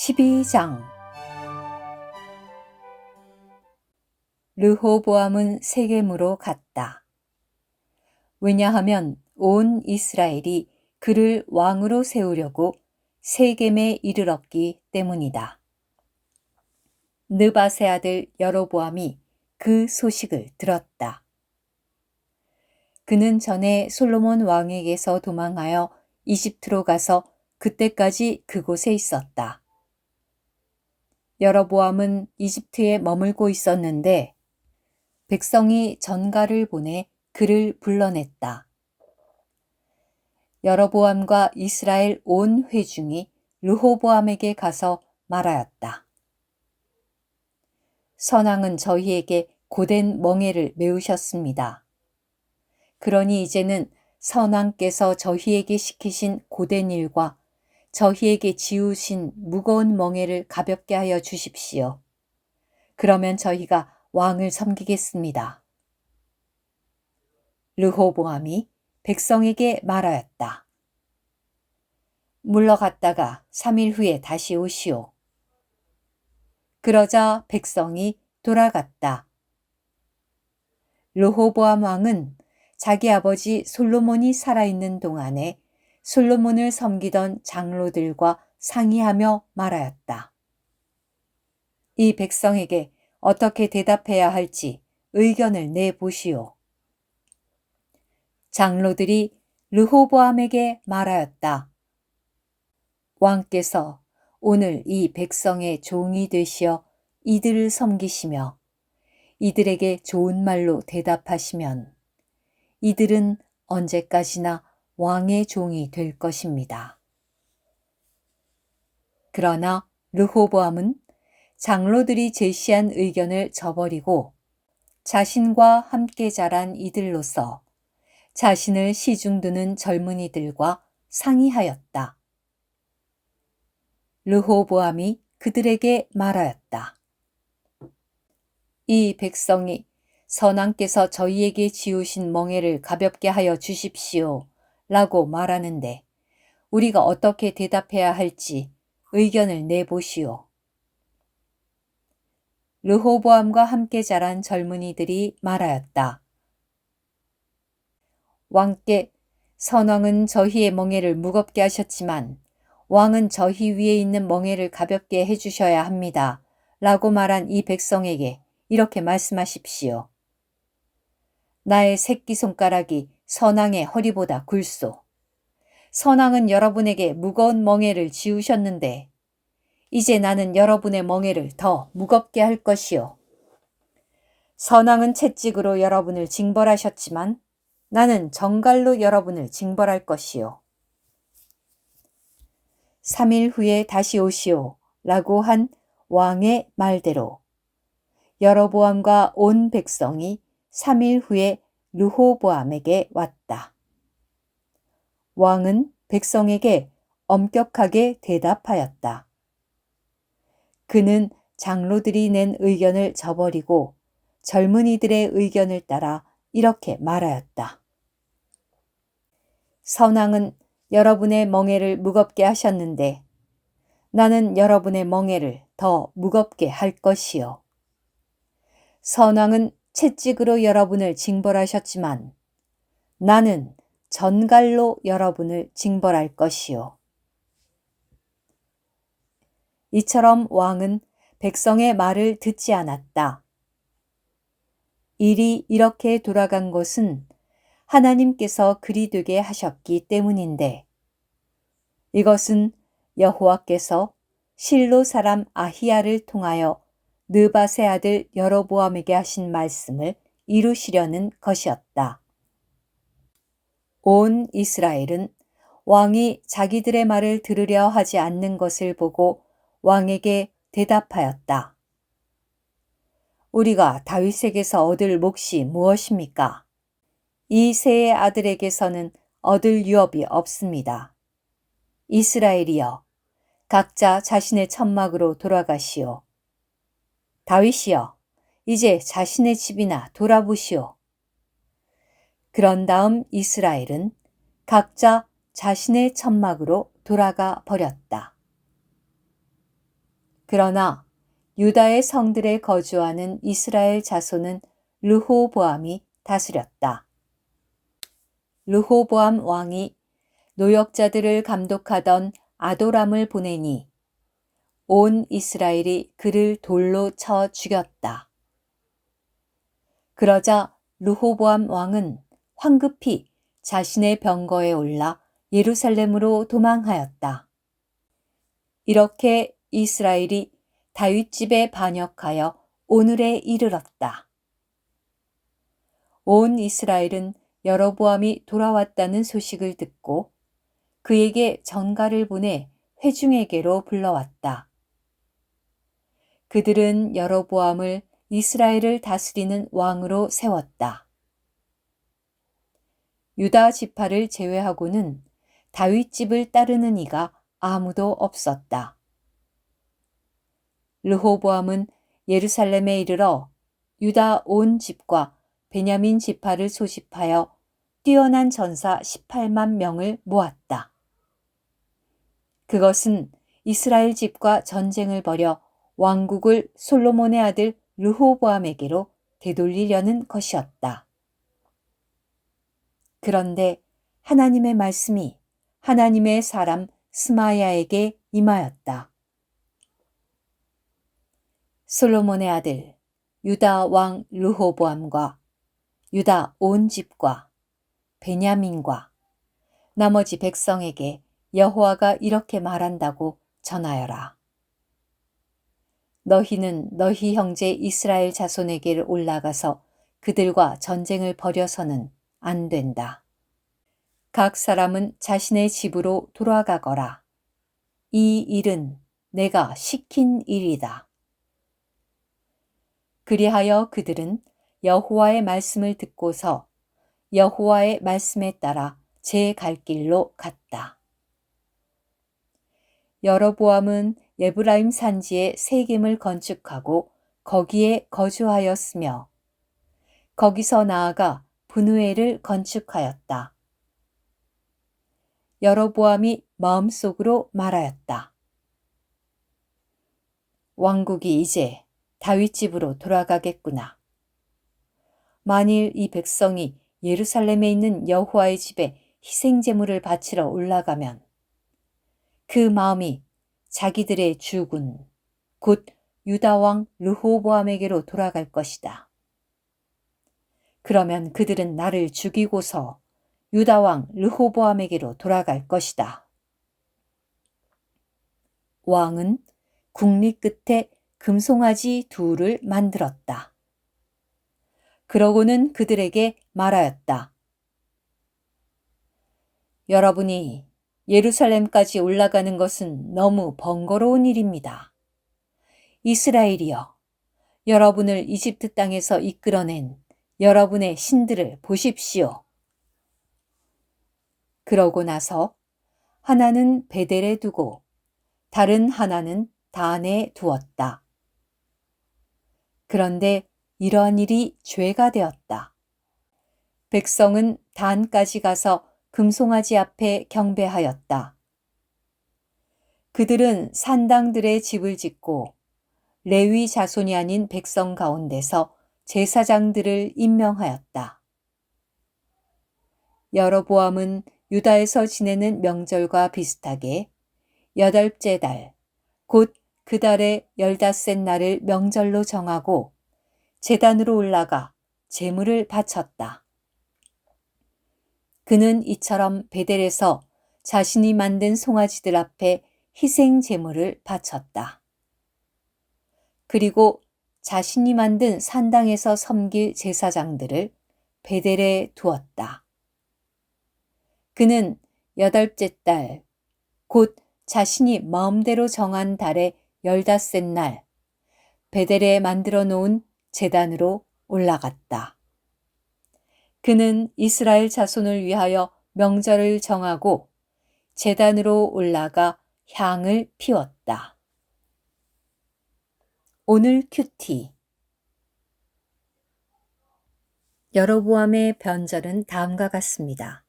12장 르호보암은 세겜으로 갔다. 왜냐하면 온 이스라엘이 그를 왕으로 세우려고 세겜에 이르렀기 때문이다. 느밧의 아들 여로보암이 그 소식을 들었다. 그는 전에 솔로몬 왕에게서 도망하여 이집트로 가서 그때까지 그곳에 있었다. 여로보암은 이집트에 머물고 있었는데 백성이 전가를 보내 그를 불러냈다. 여로보암과 이스라엘 온 회중이 르호보암에게 가서 말하였다. 선왕은 저희에게 고된 멍에를 메우셨습니다. 그러니 이제는 선왕께서 저희에게 시키신 고된 일과 저희에게 지우신 무거운 멍에를 가볍게 하여 주십시오. 그러면 저희가 왕을 섬기겠습니다. 르호보암이 백성에게 말하였다. 물러갔다가 3일 후에 다시 오시오. 그러자 백성이 돌아갔다. 르호보암 왕은 자기 아버지 솔로몬이 살아있는 동안에 솔로몬을 섬기던 장로들과 상의하며 말하였다. 이 백성에게 어떻게 대답해야 할지 의견을 내보시오. 장로들이 르호보암에게 말하였다. 왕께서 오늘 이 백성의 종이 되시어 이들을 섬기시며 이들에게 좋은 말로 대답하시면 이들은 언제까지나 왕의 종이 될 것입니다. 그러나 르호보암은 장로들이 제시한 의견을 저버리고 자신과 함께 자란 이들로서 자신을 시중드는 젊은이들과 상의하였다. 르호보암이 그들에게 말하였다. 이 백성이 선왕께서 저희에게 지우신 멍에를 가볍게 하여 주십시오 라고 말하는데 우리가 어떻게 대답해야 할지 의견을 내보시오. 르호보암과 함께 자란 젊은이들이 말하였다. 왕께 선왕은 저희의 멍에를 무겁게 하셨지만 왕은 저희 위에 있는 멍에를 가볍게 해주셔야 합니다. 라고 말한 이 백성에게 이렇게 말씀하십시오. 나의 새끼손가락이 선왕의 허리보다 굵소. 선왕은 여러분에게 무거운 멍에를 지우셨는데 이제 나는 여러분의 멍에를 더 무겁게 할 것이요. 선왕은 채찍으로 여러분을 징벌하셨지만 나는 정갈로 여러분을 징벌할 것이요. 3일 후에 다시 오시오 라고 한 왕의 말대로 여로보암과 온 백성이 3일 후에 르호보암에게 왔다. 왕은 백성에게 엄격하게 대답하였다. 그는 장로들이 낸 의견을 저버리고 젊은이들의 의견을 따라 이렇게 말하였다. 선왕은 여러분의 멍에를 무겁게 하셨는데 나는 여러분의 멍에를 더 무겁게 할 것이요. 선왕은 채찍으로 여러분을 징벌하셨지만 나는 전갈로 여러분을 징벌할 것이요. 이처럼 왕은 백성의 말을 듣지 않았다. 일이 이렇게 돌아간 것은 하나님께서 그리 되게 하셨기 때문인데 이것은 여호와께서 실로 사람 아히야를 통하여 느밧의 아들 여로보암에게 하신 말씀을 이루시려는 것이었다. 온 이스라엘은 왕이 자기들의 말을 들으려 하지 않는 것을 보고 왕에게 대답하였다. 우리가 다윗에게서 얻을 몫이 무엇입니까? 이 세의 아들에게서는 얻을 유업이 없습니다. 이스라엘이여, 각자 자신의 천막으로 돌아가시오. 다윗이여, 이제 자신의 집이나 돌아보시오. 그런 다음 이스라엘은 각자 자신의 천막으로 돌아가 버렸다. 그러나 유다의 성들에 거주하는 이스라엘 자손은 르호보암이 다스렸다. 르호보암 왕이 노역자들을 감독하던 아도람을 보내니 온 이스라엘이 그를 돌로 쳐 죽였다. 그러자 르호보암 왕은 황급히 자신의 병거에 올라 예루살렘으로 도망하였다. 이렇게 이스라엘이 다윗 집에 반역하여 오늘에 이르렀다. 온 이스라엘은 여로보암이 돌아왔다는 소식을 듣고 그에게 전가를 보내 회중에게로 불러왔다. 그들은 여로보암을 이스라엘을 다스리는 왕으로 세웠다. 유다 지파를 제외하고는 다윗 집을 따르는 이가 아무도 없었다. 르호보암은 예루살렘에 이르러 유다 온 집과 베냐민 지파를 소집하여 뛰어난 전사 18만 명을 모았다. 그것은 이스라엘 집과 전쟁을 벌여 왕국을 솔로몬의 아들 르호보암에게로 되돌리려는 것이었다. 그런데 하나님의 말씀이 하나님의 사람 스마야에게 임하였다. 솔로몬의 아들 유다 왕 르호보암과 유다 온 집과 베냐민과 나머지 백성에게 여호와가 이렇게 말한다고 전하여라. 너희는 너희 형제 이스라엘 자손에게 올라가서 그들과 전쟁을 벌여서는 안 된다. 각 사람은 자신의 집으로 돌아가거라. 이 일은 내가 시킨 일이다. 그리하여 그들은 여호와의 말씀을 듣고서 여호와의 말씀에 따라 제 갈 길로 갔다. 여로보암은 에브라임 산지에 세겜을 건축하고 거기에 거주하였으며 거기서 나아가 분우엘을 건축하였다. 여로보암이 마음속으로 말하였다. 왕국이 이제 다윗 집으로 돌아가겠구나. 만일 이 백성이 예루살렘에 있는 여호와의 집에 희생 제물을 바치러 올라가면 그 마음이 자기들의 주군 곧 유다 왕 르호보암에게로 돌아갈 것이다. 그러면 그들은 나를 죽이고서 유다 왕 르호보암에게로 돌아갈 것이다. 왕은 국리 끝에 금송아지 둘을 만들었다. 그러고는 그들에게 말하였다. 여러분이 예루살렘까지 올라가는 것은 너무 번거로운 일입니다. 이스라엘이여, 여러분을 이집트 땅에서 이끌어낸 여러분의 신들을 보십시오. 그러고 나서 하나는 베델에 두고 다른 하나는 단에 두었다. 그런데 이러한 일이 죄가 되었다. 백성은 단까지 가서 금송아지 앞에 경배하였다. 그들은 산당들의 집을 짓고 레위 자손이 아닌 백성 가운데서 제사장들을 임명하였다. 여로보암은 유다에서 지내는 명절과 비슷하게 8째 달, 곧 그 달의 15날을 명절로 정하고 제단으로 올라가 제물을 바쳤다. 그는 이처럼 베델에서 자신이 만든 송아지들 앞에 희생 제물을 바쳤다. 그리고 자신이 만든 산당에서 섬길 제사장들을 베델에 두었다. 그는 8째 달, 곧 자신이 마음대로 정한 달의 15날, 베델에 만들어 놓은 제단으로 올라갔다. 그는 이스라엘 자손을 위하여 명절을 정하고 제단으로 올라가 향을 피웠다. 오늘 큐티. 여로보암의 변절은 다음과 같습니다.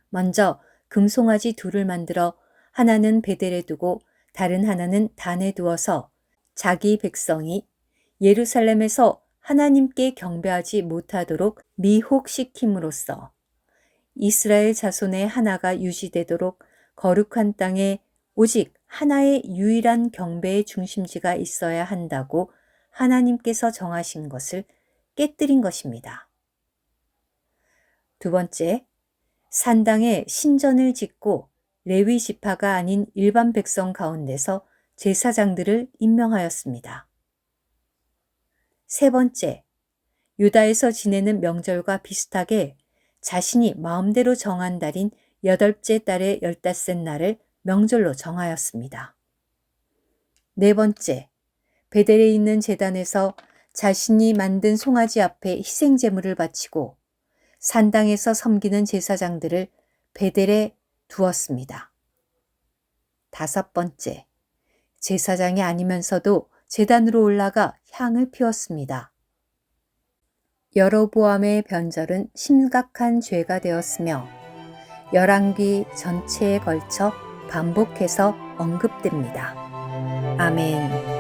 먼저 금송아지 둘을 만들어 하나는 베델에 두고 다른 하나는 단에 두어서 자기 백성이 예루살렘에서 하나님께 경배하지 못하도록 미혹시킴으로써 이스라엘 자손의 하나가 유지되도록 거룩한 땅에 오직 하나의 유일한 경배의 중심지가 있어야 한다고 하나님께서 정하신 것을 깨뜨린 것입니다. 두 번째, 산당에 신전을 짓고 레위 지파가 아닌 일반 백성 가운데서 제사장들을 임명하였습니다. 세 번째, 유다에서 지내는 명절과 비슷하게 자신이 마음대로 정한 달인 8째 달의 15째 날을 명절로 정하였습니다. 네 번째, 베델에 있는 제단에서 자신이 만든 송아지 앞에 희생 제물을 바치고 산당에서 섬기는 제사장들을 베델에 두었습니다. 다섯 번째, 제사장이 아니면서도 제단으로 올라가 향을 피웠습니다. 여로보암의 변절은 심각한 죄가 되었으며 열왕기 전체에 걸쳐 반복해서 언급됩니다. 아멘.